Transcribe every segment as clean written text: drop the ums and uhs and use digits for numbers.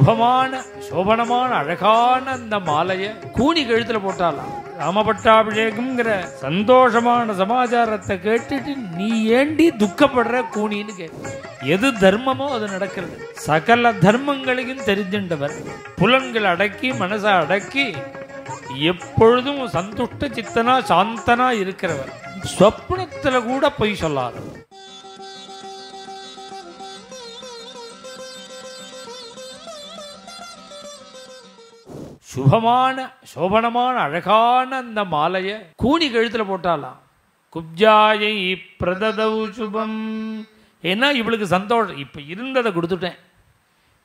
சோபனமான அழகான அந்த மாலைய கூனி கழுத்துல போட்டாலாம். ராமபட்டாபிஷேகம்ங்கிற சந்தோஷமான சமாச்சாரத்தை கேட்டுட்டு நீ ஏண்டி துக்கப்படுற கூனின்னு கேட்க. எது தர்மமோ அது நடக்கிறது. சகல தர்மங்களையும் தெரிஞ்சின்றவர், புலன்கள் அடக்கி மனசை அடக்கி எப்பொழுதும் சந்துஷ்ட சித்தனா சாந்தனா இருக்கிறவர், சொப்னத்துல கூட பொய் சொல்லாதவர். சோபனமான அழகான அந்த மாலைய கூனி கழுத்துல போட்டாலாம். குப்ஜாயை பிரததௌ சுபம். ஏன்னா இவளுக்கு சந்தோஷம், இப்ப இருந்ததை கொடுத்துட்டேன்,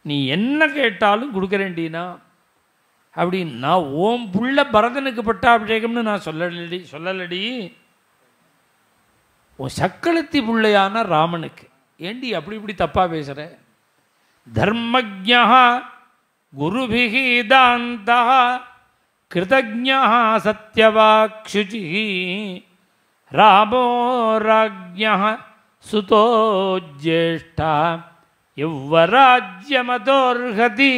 நீ என்ன கேட்டாலும் கொடுக்கறேன்டினா அப்படின்னா. ஓம் புள்ள பரதனுக்கு பட்டாபிஷேகம்னு நான் சொல்லலடி, உன் சக்களத்தி புள்ளையான ராமனுக்கு ஏண்டி அப்படி இப்படி தப்பா பேசுற? தர்மஜ்ஞா குருபிஹி தாந்தஹ கிருதஜ்ஞः சத்யவாக்ஷுஜிः ராமோ ராஜ்ஞः சுதோ ஜ்யேஷ்டா யௌவராஜ்யமதோர்ஹதி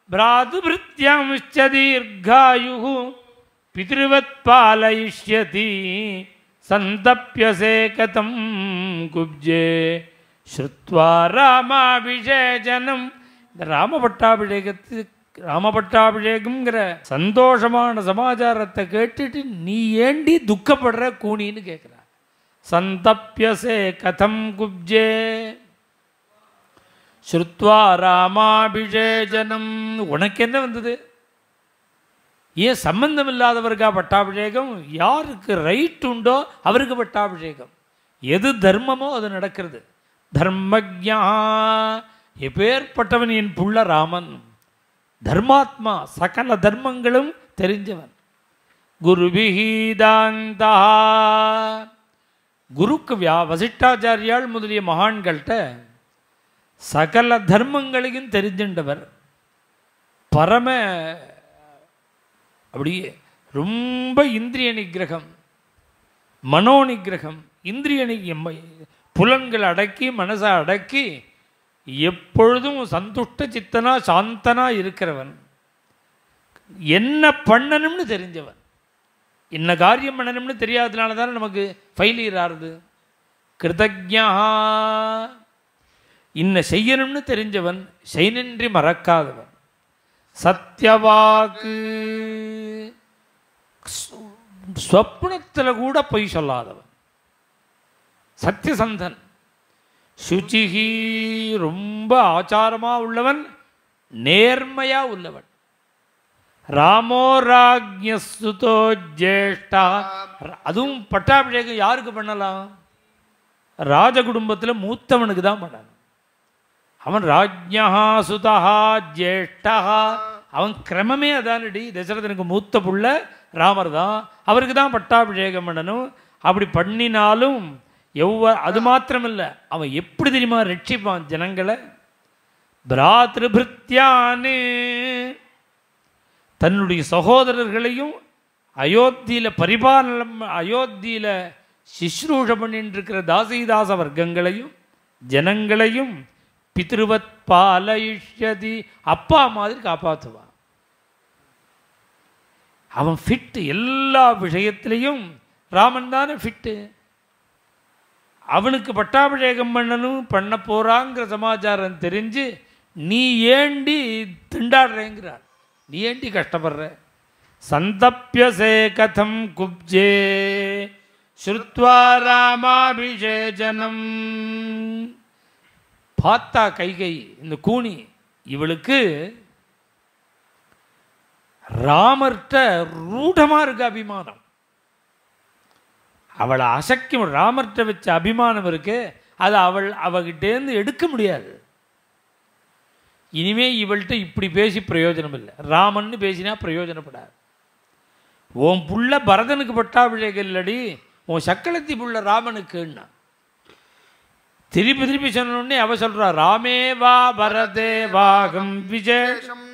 பிராதுபிருத்யாம்ச்ச தீர்காயுः பித்ருவத் பாலயிஷ்யதி சந்தப்யசே கதம் குப்ஜே ஸ்ருத்வா ராமாபிஷேகனம். இந்த ராமபட்டாபிஷேகம்ங்கிற சந்தோஷமான சமாச்சாரத்தை கேட்டுட்டு நீ ஏண்டி துக்கப்படுற கூனின்னு கேட்குற. சந்தப்யசே கதம் குப்ஜே ஸ்ருத்வா ராமாபிஷேகனம். உனக்கு என்ன வந்தது? ஏன் சம்பந்தம் இல்லாதவருக்கா பட்டாபிஷேகம்? யாருக்கு ரைட் உண்டோ அவருக்கு பட்டாபிஷேகம். எது தர்மமோ அது நடக்கிறது. தர்மஜ்ஞா, எப்பேற்பட்டவன் என் புள்ள ராமன், தர்மாத்மா, சகல தர்மங்களும் தெரிஞ்சவன். குருபிஹீதாந்தா, குருக்கு வசிஷ்டாச்சாரியால் முதலிய மகான்கள்கிட்ட சகல தர்மங்களையும் தெரிஞ்சின்றவர். பரம அப்படியே ரொம்ப இந்திரிய நிகிரகம், மனோ நிகிரகம், இந்திரிய புலன்கள் அடக்கி மனசை அடக்கி எப்பொழுதும் சந்துஷ்ட சித்தனா சாந்தனா இருக்கிறவன், என்ன பண்ணணும்னு தெரிஞ்சவன். என்ன காரியம் பண்ணணும்னு தெரியாததுனால தானே நமக்கு ஃபெயிலியர் ஆறுது. கிருதஜ்ஞா, இன்ன செய்யணும்னு தெரிஞ்சவன், செய்நின்றி மறக்காதவன். சத்யவாக்கு, ஸ்வப்னத்தில் கூட பொய் சொல்லாதவன், சத்தியசந்தன். சுச்சிஹி, ரொம்ப ஆச்சாரமா உள்ளவன், நேர்மையா உள்ளவன். ராமோ ராஜ்ஞஸ்துதோ ஜேஷ்டா, அதுவும் பட்டாபிஷேகம் யாருக்கு பண்ணலாம்? ராஜ குடும்பத்தில் மூத்தவனுக்கு தான் பண்ணணும். அவன் ராஜ்ஞா சுதா ஜேஷ்டா, அவன் கிரமமே அதானடி. தசரதனுக்கு மூத்த புள்ள ராமர் தான், அவருக்கு தான் பட்டாபிஷேகம் பண்ணணும். அப்படி பண்ணினாலும் அது மாத்திரமில்லை, அவன் எப்படி தெரியுமா ரட்சிப்பான் ஜனங்களை? பிராத்ருபிருத்யானு, தன்னுடைய சகோதரர்களையும் அயோத்தியில் அயோத்தியில் சிஸ்ரூஷ பண்ணிட்டு இருக்கிற தாசிதாச வர்க்கங்களையும் ஜனங்களையும் பித்ருவத் பாலயிஷ்யதி, அப்பா மாதிரி காப்பாற்றுவான். அவன் ஃபிட்டு, எல்லா விஷயத்திலையும் ராமன் தானே ஃபிட்டு. அவனுக்கு பட்டாபிஷேகம் பண்ண போறாங்கிற சமாச்சாரம் தெரிஞ்சு நீ ஏண்டி திண்டாடுறேங்கிறார், நீ ஏண்டி கஷ்டப்படுற? சந்தப்யசே கதம் குப்ஜே ஸ்ருத்வா ராமாபிஷேகனம். பார்த்தா கைகை இந்த கூனி, இவளுக்கு ராமர்கிட்ட ரூடமா இருக்கு அபிமானம். அவளை அசைக்கும் ராமர்கிட்ட வச்ச அபிமானம் இருக்கு, அது அவகிட்டேருந்து எடுக்க முடியாது. இனிமே இவள்கிட்ட இப்படி பேசி பிரயோஜனம் இல்லை. ராமன்னு பேசினா பிரயோஜனப்படாது. உன் புள்ள பரதனுக்கு பட்டாபிஷேகம் இல்லடி, உன் சக்களத்தி புள்ள ராமனுக்குன்னா திருப்பி திருப்பி சொன்னே அவ சொல்றா, ராமே வா பரதே வாகம் விஜேஷம்.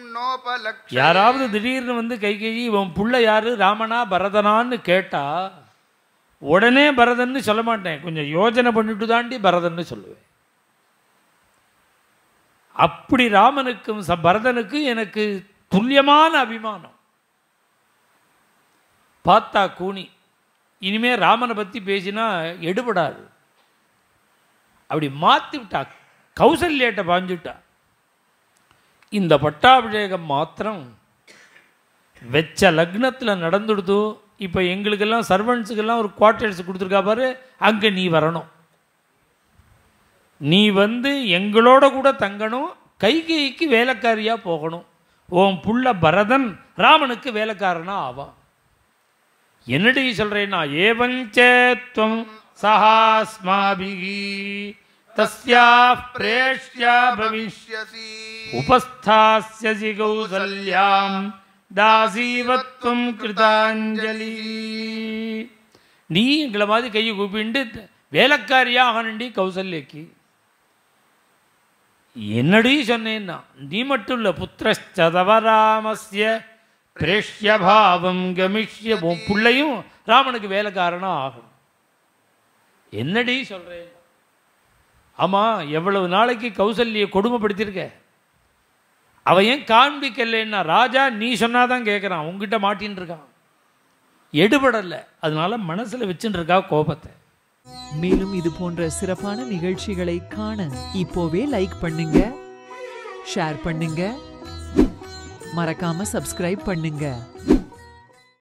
யாராவது திடீர்னு வந்து கைகேயி உன் புள்ள யாரு ராமனா பரதனான்னு கேட்டா உடனே பரதன்னு சொல்ல மாட்டேன், கொஞ்சம் யோஜனை பண்ணிட்டு தாண்டி பரதன்னு சொல்லுவேன். அப்படி ராமனுக்கும் பரதனுக்கும் எனக்கு துல்லியமான அபிமானம். பார்த்தா கூனி, இனிமே ராமனை பற்றி பேசினா எடுபடாது. அப்படி மாற்றி விட்டா, கௌசல்யட்ட பாஞ்சுட்டா. இந்த பட்டாபிஷேகம் மாத்திரம் வெச்ச லக்னத்தில் நடந்துடுதோ. இப்போ எங்களுக்கெல்லாம் சர்வன்ஸுக்கெல்லாம் ஒரு குவார்ட்டர்ஸ் கொடுத்துருக்கா பாரு, அங்கே நீ வரணும். நீ வந்து எங்களோட கூட தங்கணும், கைகைக்கு வேலைக்காரியாக போகணும். உன் புள்ள பரதன் ராமனுக்கு வேலைக்காரனா ஆவான். என்னடி சொல்கிறேன்னா, ஏவஞ்சேத்வம் சஹாஸ்மாபிகி தஸ்யாஃ பிரேஷ்யா பவிஷ்யசி உபஸ்தாஸ்யசி கௌசல்யாம் தாசீவத்வம் கிருதாஞ்சலி. நீ எங்களை மாதிரி கையை கூப்பிண்டு வேலைக்காரியாக ஆகணுண்டி கௌசல்யக்கு. என்னடி சொன்னேன்னா, நீ மட்டும் இல்லை, புத்திரஸ்தவராமஸ்ய பிரேஷ்யபாவம் கமிஷ்ய, உன் பிள்ளையும் ராமனுக்கு வேலைக்காரனாக ஆகணும். என்னடி சொல்கிறேன்? ஆமாம், எவ்வளவு நாளைக்கு கௌசல்யை கொடுமைப்படுத்தியிருக்க. அவன் ஏன் காண்பிக்கலைன்னா, ராஜா நீ சொன்னாதான் கேட்குறான், உங்ககிட்ட மாட்டின்னு இருக்கான், எடுபடலை. அதனால மனசில் வச்சுட்டு இருக்கா கோபத்தை. மேலும் இது போன்ற சிறப்பான நிகழ்ச்சிகளை காண இப்போவே லைக் பண்ணுங்க, ஷேர் பண்ணுங்க, மறக்காம சப்ஸ்கிரைப் பண்ணுங்க.